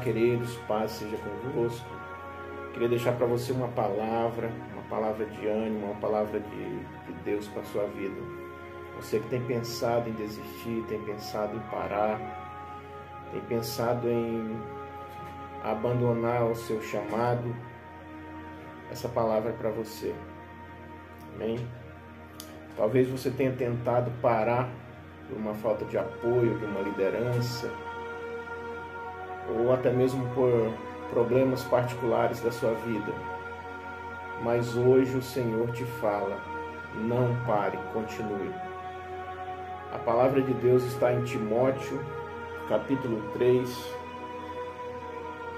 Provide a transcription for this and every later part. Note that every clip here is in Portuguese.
queridos, paz seja convosco. Queria deixar para você uma palavra de ânimo, uma palavra de Deus para a sua vida. Você que tem pensado em desistir, tem pensado em parar, tem pensado em abandonar o seu chamado, essa palavra é para você. Amém? Talvez você tenha tentado parar por uma falta de apoio, de uma liderança, ou até mesmo por problemas particulares da sua vida. Mas hoje o Senhor te fala, não pare, continue. A palavra de Deus está em Timóteo, capítulo 3,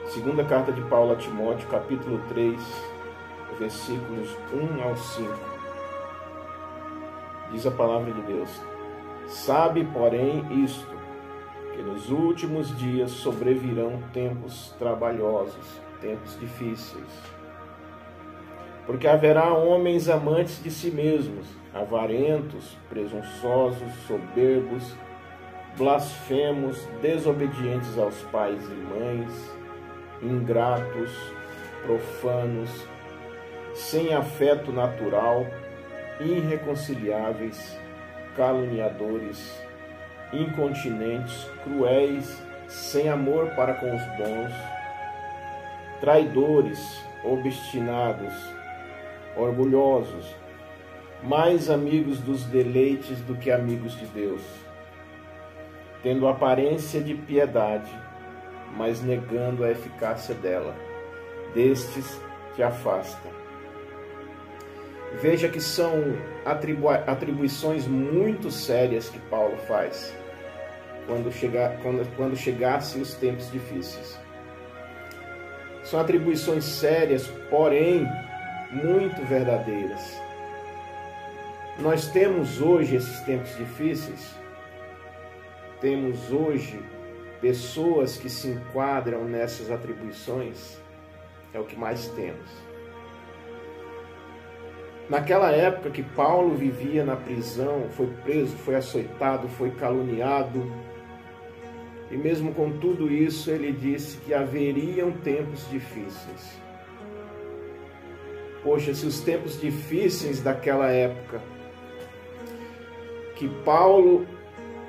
segunda carta de Paulo a Timóteo, capítulo 3, versículos 1 ao 5. Diz a palavra de Deus: sabe, porém, isto, que nos últimos dias sobrevirão tempos trabalhosos, tempos difíceis. Porque haverá homens amantes de si mesmos, avarentos, presunçosos, soberbos, blasfemos, desobedientes aos pais e mães, ingratos, profanos, sem afeto natural, irreconciliáveis, caluniadores, incontinentes, cruéis, sem amor para com os bons, traidores, obstinados, orgulhosos, mais amigos dos deleites do que amigos de Deus, tendo aparência de piedade, mas negando a eficácia dela. Destes te afasta. Veja que são atribuições muito sérias que Paulo faz quando chegassem os tempos difíceis. São atribuições sérias, porém muito verdadeiras. Nós temos hoje esses tempos difíceis, temos hoje pessoas que se enquadram nessas atribuições, é o que mais temos. Naquela época que Paulo vivia na prisão, foi preso, foi açoitado, foi caluniado, e mesmo com tudo isso ele disse que haveriam tempos difíceis. Poxa, se os tempos difíceis daquela época, que Paulo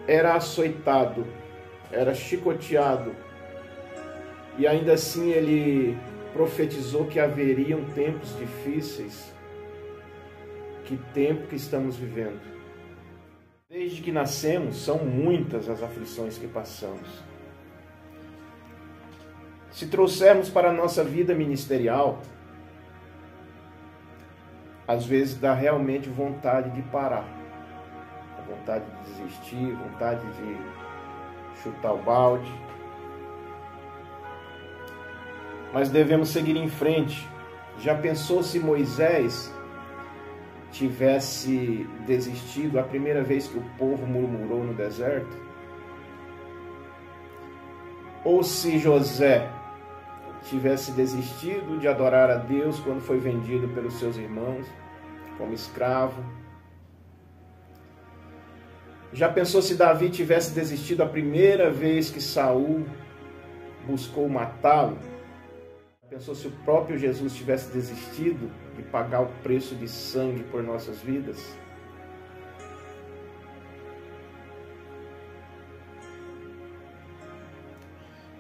era açoitado, era chicoteado, e ainda assim ele profetizou que haveriam tempos difíceis, que tempo que estamos vivendo. Desde que nascemos, são muitas as aflições que passamos. Se trouxermos para a nossa vida ministerial, às vezes dá realmente vontade de parar, vontade de desistir, vontade de chutar o balde. Mas devemos seguir em frente. Já pensou se Moisés tivesse desistido a primeira vez que o povo murmurou no deserto? Ou se José tivesse desistido de adorar a Deus quando foi vendido pelos seus irmãos como escravo? Já pensou se Davi tivesse desistido a primeira vez que Saul buscou matá-lo? Pensou se o próprio Jesus tivesse desistido de pagar o preço de sangue por nossas vidas?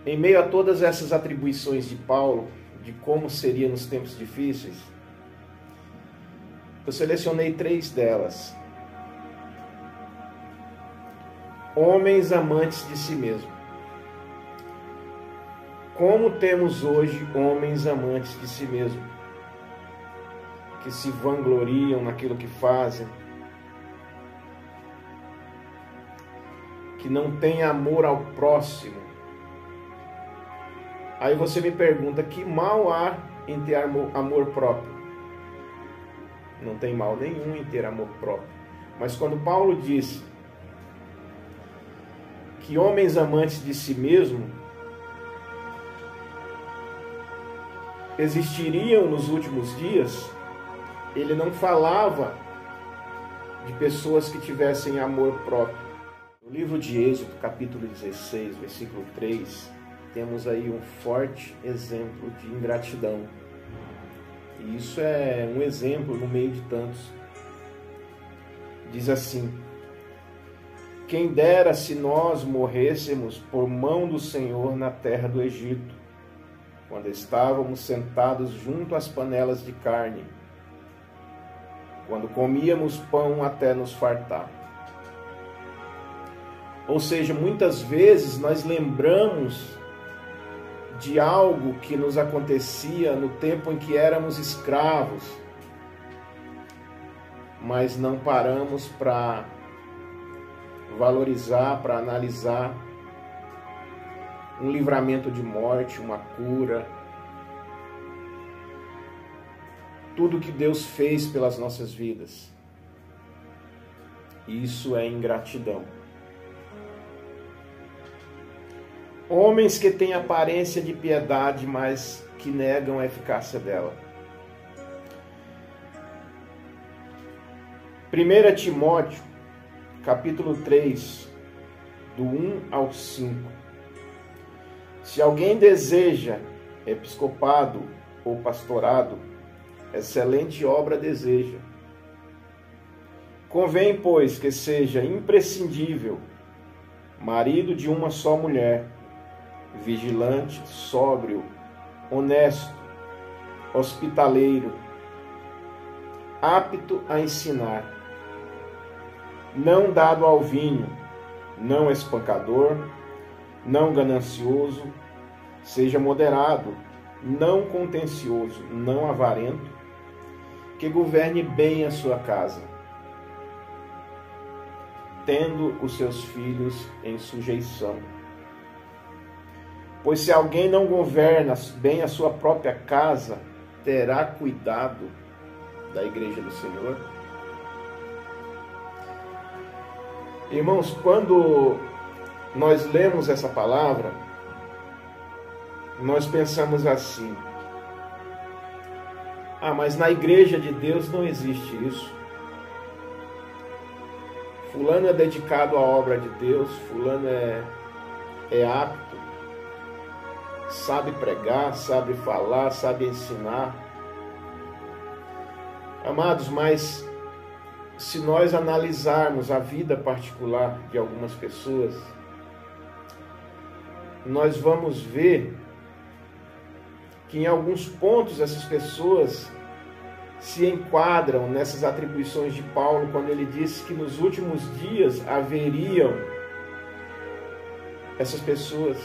Em meio a todas essas atribuições de Paulo, de como seria nos tempos difíceis, eu selecionei 3 delas. Homens amantes de si mesmo. Como temos hoje homens amantes de si mesmo, que se vangloriam naquilo que fazem, que não têm amor ao próximo. Aí você me pergunta, que mal há em ter amor próprio? Não tem mal nenhum em ter amor próprio. Mas quando Paulo diz que homens amantes de si mesmo existiriam nos últimos dias, ele não falava de pessoas que tivessem amor próprio. No livro de Êxodo, capítulo 16, versículo 3, temos aí um forte exemplo de ingratidão. E isso é um exemplo no meio de tantos. Diz assim: quem dera se nós morrêssemos por mão do Senhor na terra do Egito, quando estávamos sentados junto às panelas de carne, quando comíamos pão até nos fartar. Ou seja, muitas vezes nós lembramos de algo que nos acontecia no tempo em que éramos escravos, mas não paramos para valorizar, para analisar um livramento de morte, uma cura, tudo que Deus fez pelas nossas vidas. Isso é ingratidão. Homens que têm aparência de piedade, mas que negam a eficácia dela. 1 Timóteo, capítulo 3, do 1 ao 5. Se alguém deseja episcopado ou pastorado, excelente obra deseja. Convém, pois, que seja imprescindível, marido de uma só mulher, vigilante, sóbrio, honesto, hospitaleiro, apto a ensinar, não dado ao vinho, não espancador, não ganancioso, seja moderado, não contencioso, não avarento, que governe bem a sua casa, tendo os seus filhos em sujeição. Pois se alguém não governa bem a sua própria casa, terá cuidado da igreja do Senhor? Irmãos, quando nós lemos essa palavra, nós pensamos assim: mas na igreja de Deus não existe isso. Fulano é dedicado à obra de Deus, fulano é apto, sabe pregar, sabe falar, sabe ensinar. Amados, mas se nós analisarmos a vida particular de algumas pessoas, nós vamos ver que em alguns pontos essas pessoas se enquadram nessas atribuições de Paulo, quando ele disse que nos últimos dias haveriam essas pessoas.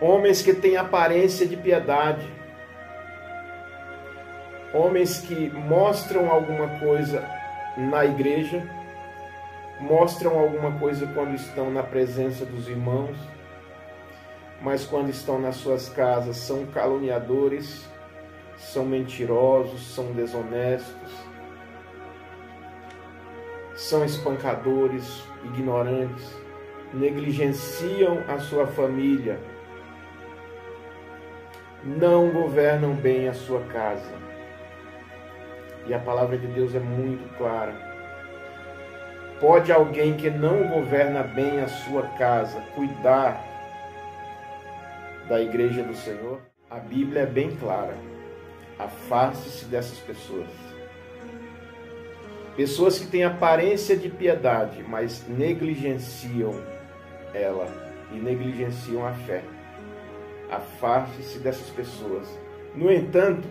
Homens que têm aparência de piedade, homens que mostram alguma coisa na igreja, mostram alguma coisa quando estão na presença dos irmãos, mas quando estão nas suas casas são caluniadores, são mentirosos, são desonestos, são espancadores, ignorantes, negligenciam a sua família, não governam bem a sua casa. E a palavra de Deus é muito clara. Pode alguém que não governa bem a sua casa cuidar da igreja do Senhor? A Bíblia é bem clara. Afaste-se dessas pessoas. Pessoas que têm aparência de piedade, mas negligenciam ela e negligenciam a fé. Afaste-se dessas pessoas. No entanto,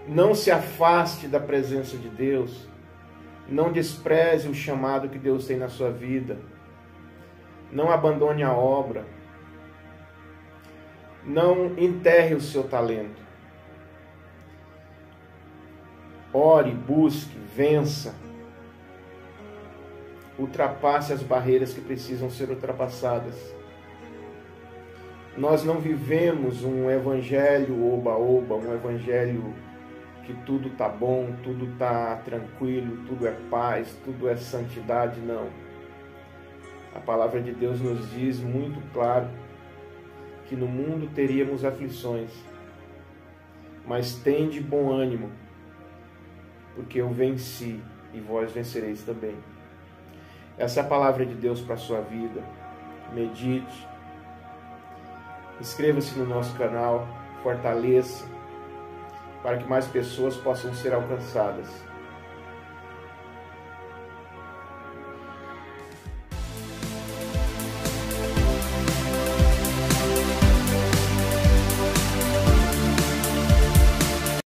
não se afaste da presença de Deus. Não despreze o chamado que Deus tem na sua vida. Não abandone a obra. Não enterre o seu talento. Ore, busque, vença. Ultrapasse as barreiras que precisam ser ultrapassadas. Nós não vivemos um evangelho oba-oba, um evangelho que tudo está bom, tudo está tranquilo, tudo é paz, tudo é santidade, não. A palavra de Deus nos diz muito claro que no mundo teríamos aflições, mas tende bom ânimo, porque eu venci e vós vencereis também. Essa é a palavra de Deus para a sua vida. medite, inscreva-se no nosso canal, fortaleça, para que mais pessoas possam ser alcançadas